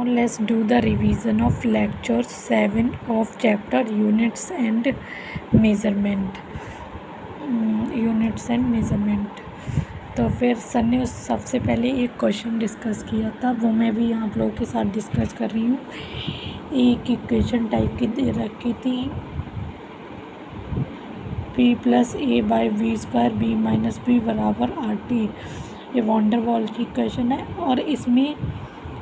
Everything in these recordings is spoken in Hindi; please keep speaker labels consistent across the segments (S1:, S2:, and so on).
S1: let's do the revision of lecture 7 of chapter units and measurement. Units and measurement. तो फिर सर ने उस सबसे पहले एक क्वेश्चन डिस्कस किया था, वो मैं भी आप लोगों के साथ डिस्कस कर रही हूँ। एक इक्वेशन टाइप की दे रखी थी, p + a/v² b - b बराबर RT। ये वॉन्डर वॉल की इक्वेशन है और इसमें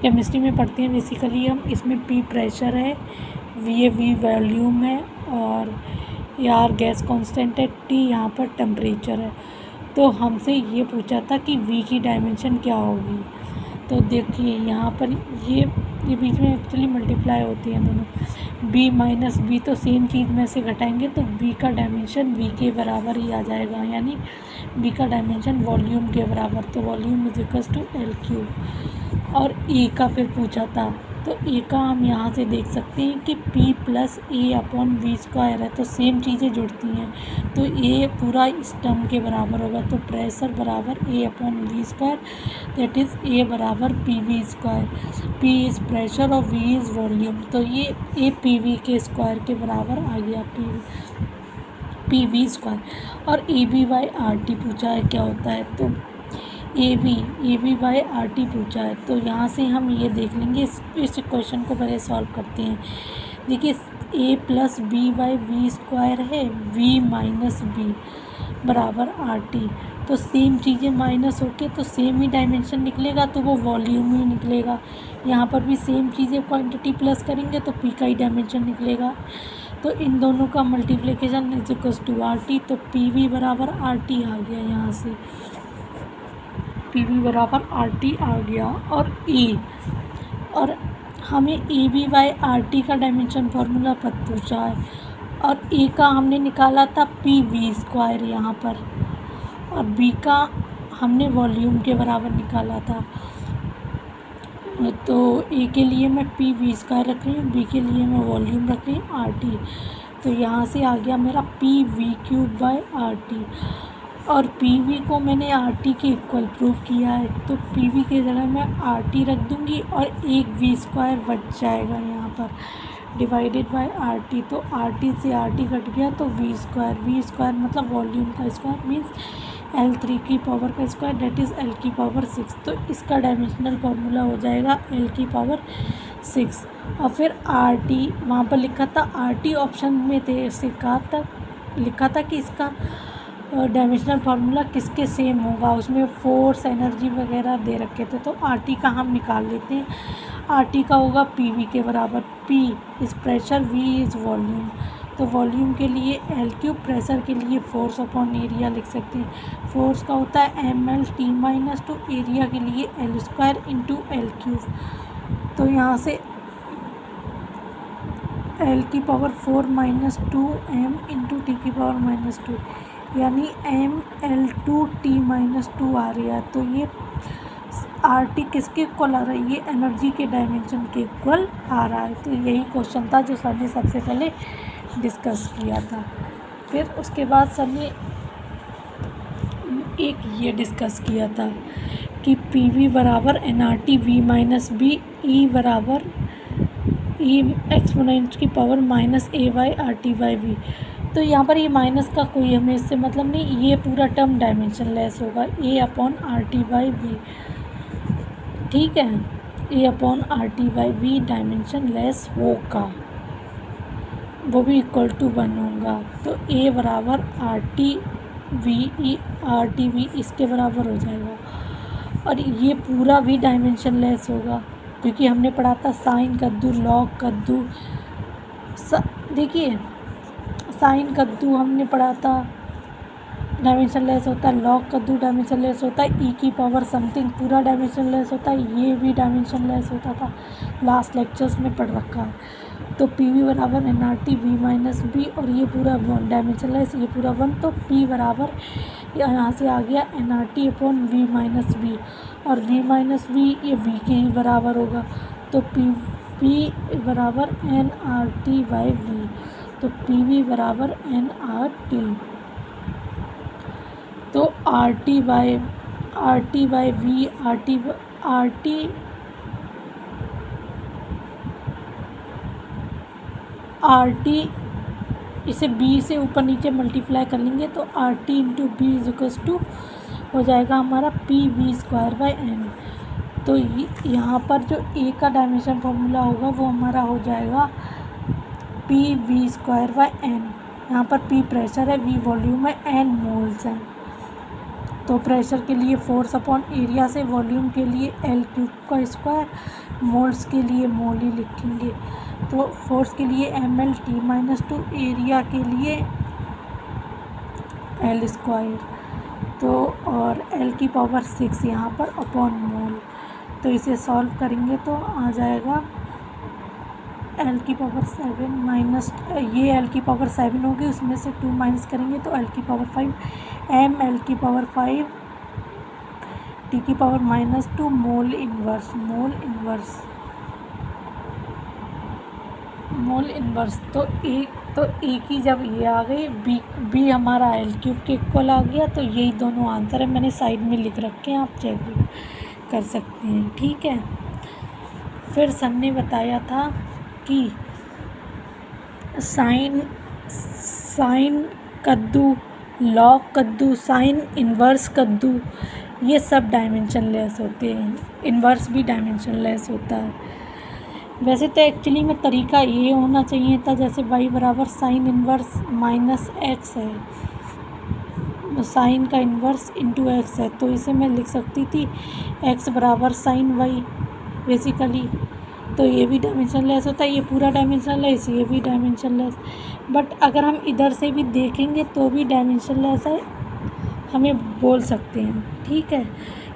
S1: केमिस्ट्री में पढ़ते हैं बेसिकली हम। इसमें p प्रेशर है, v वॉल्यूम है और R गैस कांस्टेंट है, T यहाँ पर टेम्परेचर है। तो हमसे ये पूछा था कि v की डायमेंशन क्या होगी। तो देखिए यहाँ पर ये बीच में एक्चुअली मल्टीप्लाई होती हैं दोनों, b - b तो सेम चीज़ में से घटाएंगे तो b का डायमेंशन v के बराबर ही आ जाएगा, यानी b का डायमेंशन वॉल्यूम के बराबर। तो वॉल्यूम = L3। और a का फिर पूछा था, तो a का हम यहाँ से देख सकते हैं कि p + a/v² है, तो सेम चीज़ें जुड़ती हैं। तो a पूरा इस टर्म के बराबर होगा, तो प्रेशर बराबर a/v², दैट इज़ a बराबर pv²। p इज़ प्रेशर और v इज़ वॉल्यूम, तो ये a pv के स्क्वायर के बराबर आ गया, pv²। और ab/RT पूछा है क्या होता है, तो ab/RT पूछा है। तो यहाँ से हम ये देख लेंगे, इस क्वेश्चन को पहले सॉल्व करते हैं। देखिए a + b/v² है, v - b बराबर RT। तो सेम चीज़ें माइनस होके तो सेम ही डायमेंशन निकलेगा, तो वो वॉल्यूम ही निकलेगा। यहाँ पर भी सेम चीज़ें क्वांटिटी प्लस करेंगे तो p का ही डायमेंशन निकलेगा। तो इन दोनों का मल्टीप्लिकेशन = RT, तो pv बराबर RT आ गया। यहाँ से pv बराबर RT आ गया। और a, और हमें ab/RT का डायमेंशन फार्मूला पूछा है, और a का हमने निकाला था pv² यहाँ पर, और b का हमने वॉल्यूम के बराबर निकाला था। तो a के लिए मैं pv² रख रही हूँ, b के लिए मैं वॉल्यूम रख रही हूँ RT। तो यहाँ से आ गया मेरा pv³ और pv को मैंने RT के इक्वल प्रूव किया है, तो pv के जगह मैं RT रख दूँगी और एक v² बच जाएगा यहाँ पर, /RT। तो RT से RT कट गया तो v² मतलब वॉल्यूम का स्क्वायर, मीन्स L3 की पावर का स्क्वायर, डेट इज़ L6। तो इसका डायमेंशनल फार्मूला हो जाएगा L6। और फिर RT वहाँ पर लिखा था, RT ऑप्शन में थे, लिखा था कि इसका डायमेंशनल फार्मूला किसके सेम होगा, उसमें फोर्स एनर्जी वगैरह दे रखे थे। तो RT का हम निकाल लेते हैं। RT का होगा pv के बराबर, p is pressure, v is volume. तो वॉल्यूम के लिए L3, प्रेशर के लिए फोर्स अपॉन एरिया लिख सकते हैं। फोर्स का होता है mL/T-2, एरिया के लिए L² × L3। तो यहाँ से L⁴ - 2m × T⁻², यानी mL2T-2 आ रहा है। तो ये RT किसके इक्वल आ रहा है, ये एनर्जी के डायमेंशन के इक्वल आ रहा है। तो यही क्वेश्चन था जो सर ने सबसे पहले डिस्कस किया था। फिर उसके बाद सर ने एक ये डिस्कस किया था कि pv बराबर nRT, v - b, e बराबर एक्सपोनेंट की पावर -a/RT/v। तो यहाँ पर ये माइनस का कोई हमें इससे मतलब नहीं, ये पूरा टर्म डायमेंशन लेस होगा, a/RT/v। ठीक है, a/RT/v डायमेंशन लेस होगा, वो भी =1 होगा। तो a बराबर RTV इसके बराबर हो जाएगा। और ये पूरा भी डायमेंशन लेस होगा, क्योंकि हमने पढ़ा था साइन कद्दू, लॉग कद्दू। देखिए साइन कद्दू हमने पढ़ा था, डायमेंशन लेस होता है, लॉग कद्दू डायमेंशन लेस होता है, e⁻ समथिंग पूरा डायमेंशन लेस होता है, ये भी डायमेंशन लेस होता था, लास्ट लेक्चर्स में पढ़ रखा है। तो pv बराबर nRT, v - b, और ये पूरा डायमेंशन लेस, ये पूरा 1। तो p बराबर यहाँ से आ गया nRT/v - b, और v - b ये v के ही बराबर होगा। तो p बराबर nRT/v, तो pv बराबर nRT। तो RT/v, RT आर टी, इसे बी से ऊपर नीचे मल्टीप्लाई कर लेंगे तो R T into B is equals to हो जाएगा हमारा P V square by N. तो यहाँ पर जो ए का डायमेंशन फॉर्मूला होगा वो हमारा हो जाएगा P V square by N. यहाँ पर पी प्रेशर है, वी वॉल्यूम है, एन मोल्स है। तो प्रेशर के लिए फोर्स अपॉन एरिया से, वॉल्यूम के लिए एल क्यूब का स्क्वायर, मोल्स के लिए मोल ही लिखेंगे। तो फोर्स के लिए M L T minus two, area के लिए एल स्क्वायर, तो और एल की पावर 6 यहाँ पर अपॉन मोल। तो इसे सॉल्व करेंगे तो आ जाएगा एल की पावर 7 माइनस, ये एल की पावर 7 होगी, उसमें से 2 माइनस करेंगे तो एल की पावर 5, एम एल की पावर 5, टी की पावर -2, मोल इन्वर्स, मोल इन्वर्स। तो एक ही जब ये आ गई, बी हमारा एल क्यूब के इक्वल आ गया। तो यही दोनों आंसर है, मैंने साइड में लिख रखे हैं, आप चेक भी कर सकते हैं। ठीक है, फिर सर ने बताया था कि साइन कद्दू, लॉग कद्दू, साइन इन्वर्स कद्दू, ये सब डायमेंशन लेस होते हैं। इन्वर्स भी डायमेंशन लेस होता है। वैसे तो एक्चुअली में तरीका ये होना चाहिए था, जैसे y बराबर साइन इन्वर्स माइनस एक्स है, साइन का इन्वर्स इंटू एक्स है, तो इसे मैं लिख सकती थी x बराबर साइन y बेसिकली। तो ये भी डायमेंशन लेस होता है, ये पूरा डायमेंशन लेस, ये भी डायमेंशन लेस। बट अगर हम इधर से भी देखेंगे तो भी डायमेंशन लेस है, हमें बोल सकते हैं। ठीक है,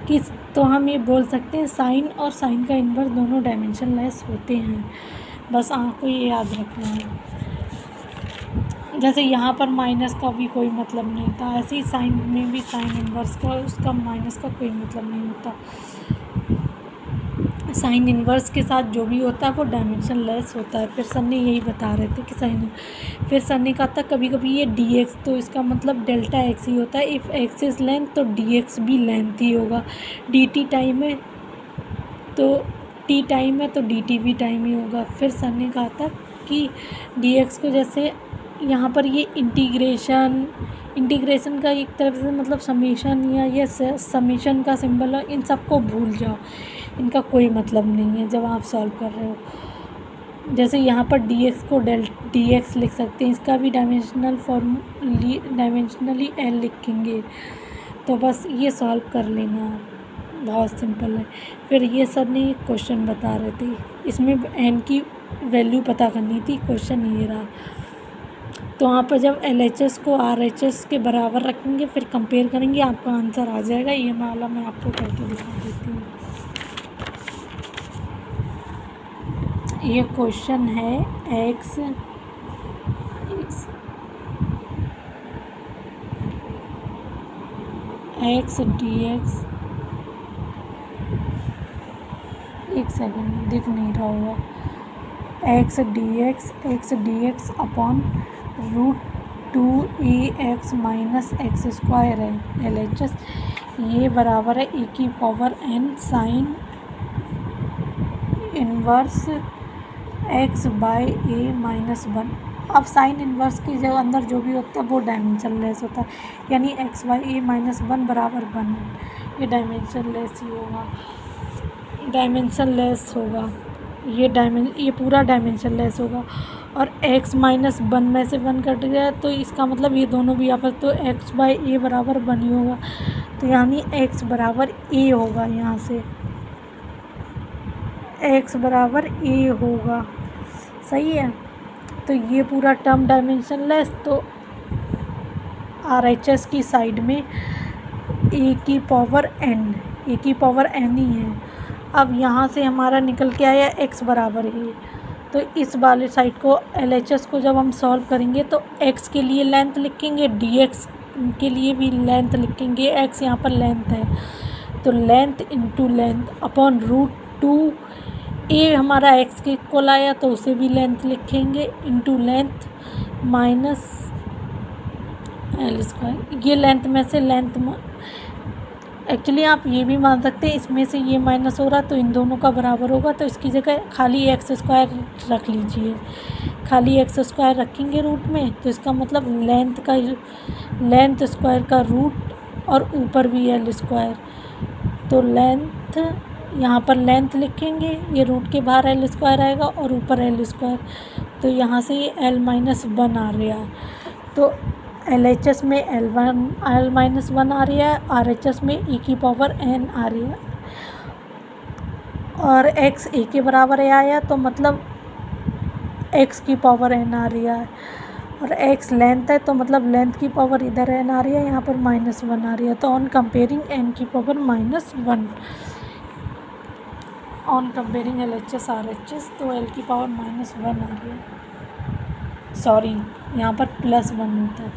S1: कि तो हम ये बोल सकते हैं साइन और साइन का इन्वर्स दोनों डायमेंशन लेस होते हैं। बस आपको ये याद रखना है। जैसे यहाँ पर माइनस का भी कोई मतलब नहीं था, ऐसे ही साइन में भी साइन इन्वर्स का, उसका माइनस का कोई मतलब नहीं होता। साइन इन्वर्स के साथ जो भी होता है वो डायमेंशन लेस होता है। फिर सर ने यही बता रहे थे कि फिर सर ने कहा था कभी कभी ये डी एक्स, तो इसका मतलब डेल्टा एक्स ही होता है। इफ़ एक्स इज़ लेंथ तो डी एक्स भी लेंथ ही होगा। डी टी टाइम है तो टी टाइम है तो डी टी भी टाइम ही होगा। फिर सर ने कहा था कि डी एक्स को जैसे यहाँ पर ये इंटीग्रेशन का एक तरफ से मतलब समेशन या ये समेशन का सिंबल है, इन सबको भूल जाओ, इनका कोई मतलब नहीं है जब आप सॉल्व कर रहे हो। जैसे यहाँ पर dx को dx लिख सकते हैं, इसका भी डायमेंशनली एल लिखेंगे। तो बस ये सॉल्व कर लेना, बहुत सिंपल है। फिर ये सर ने एक क्वेश्चन बता रहे थे, इसमें n की वैल्यू पता करनी थी, क्वेश्चन ये रहा। तो वहाँ पर जब LHS को RHS के बराबर रखेंगे, फिर कंपेयर करेंगे, आपका आंसर आ जाएगा। ये वाला मैं आपको करके दिखा देती हूँ। ये क्वेश्चन है x dx, एक सेकंड दिख नहीं रहा होगा, x dx upon √2ax minus x square है LHS। ये बराबर है e की power n sign inverse x by a minus 1। अब साइन इन्वर्स की जो अंदर जो भी होता है वो डायमेंशन लेस होता है, यानी x बाई a माइनस 1 बराबर 1, ये डायमेंशन लेस ही होगा, डायमेंशन लेस होगा। ये पूरा डायमेंशन लेस होगा। और x माइनस 1 में से 1 कट गया तो इसका मतलब ये दोनों भी आपस, तो x बाई a बराबर 1 ही होगा। तो यानी x बराबर a होगा, यहाँ से x बराबर a होगा, सही है। तो ये पूरा टर्म डायमेंशन लेस, तो RHS की साइड में a की पावर n ही है। अब यहाँ से हमारा निकल के आया x बराबर a, तो इस वाले साइड को LHS को जब हम सॉल्व करेंगे तो x के लिए लेंथ लिखेंगे, dx के लिए भी लेंथ लिखेंगे, x यहाँ पर लेंथ है तो length into length upon √2 a हमारा x के इक्वल आया तो उसे भी लेंथ लिखेंगे into length minus L square. ये लेंथ में से लेंथ एक्चुअली आप ये भी मान सकते हैं, इसमें से ये माइनस हो रहा तो इन दोनों का बराबर होगा, तो इसकी जगह खाली एक्स स्क्वायर रख लीजिए। खाली एक्स स्क्वायर रखेंगे रूट में, तो इसका मतलब लेंथ स्क्वायर का रूट और ऊपर भी एल स्क्वायर। तो लेंथ, यहाँ पर लेंथ लिखेंगे, ये रूट के बाहर एल स्क्वायर आएगा और ऊपर एल स्क्वायर, तो यहाँ से ये एल माइनस वन आ रहा है। तो LHS में एल माइनस वन आ रही है, RHS में e की पावर n आ रही है, और x a के बराबर आया तो मतलब x की पावर n आ रही है, और x लेंथ है तो मतलब लेंथ की पावर इधर n आ रही है, यहाँ पर माइनस वन आ रही है। तो ऑन कंपेयरिंग n की power minus one, on comparing LHS RHS, तो l की पावर माइनस वन आ रही है, सॉरी यहाँ पर प्लस वन होता है,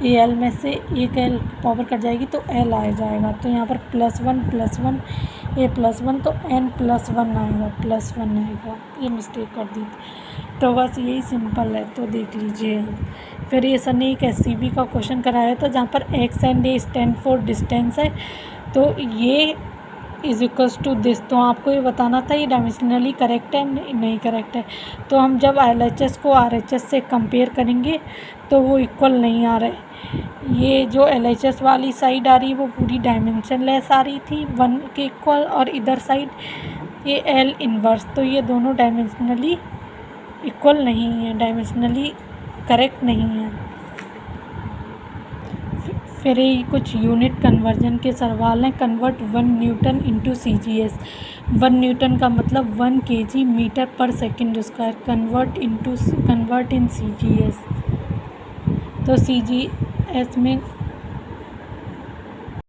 S1: ये l में से एक l पावर कट जाएगी तो l आ जाएगा, तो यहाँ पर प्लस वन ये प्लस वन, तो n प्लस वन आएगा, प्लस वन आएगा, ये मिस्टेक कर दी थी। तो बस यही सिंपल है, तो देख लीजिए। फिर ये सर ने एक SCV का क्वेश्चन कराया था जहाँ पर x and a stand for distance है, तो ये इज इक्वल्स टू दिस। तो आपको ये बताना था ये डायमेंशनली करेक्ट है नहीं करेक्ट है। तो हम जब LHS को RHS से कंपेयर करेंगे तो वो इक्वल नहीं आ रहा है। ये जो LHS वाली साइड आ रही है वो पूरी डायमेंशनलेस आ रही थी 1 के इक्वल, और इधर साइड ये L इन्वर्स, तो ये दोनों डायमेंशनली इक्वल नहीं है, डायमेंशनली करेक्ट नहीं है। फिर ये कुछ यूनिट कन्वर्जन के सवाल हैं। Convert 1 Newton into CGS। 1 Newton का मतलब 1 kg मीटर पर second square. Convert in CGS। तो CGS में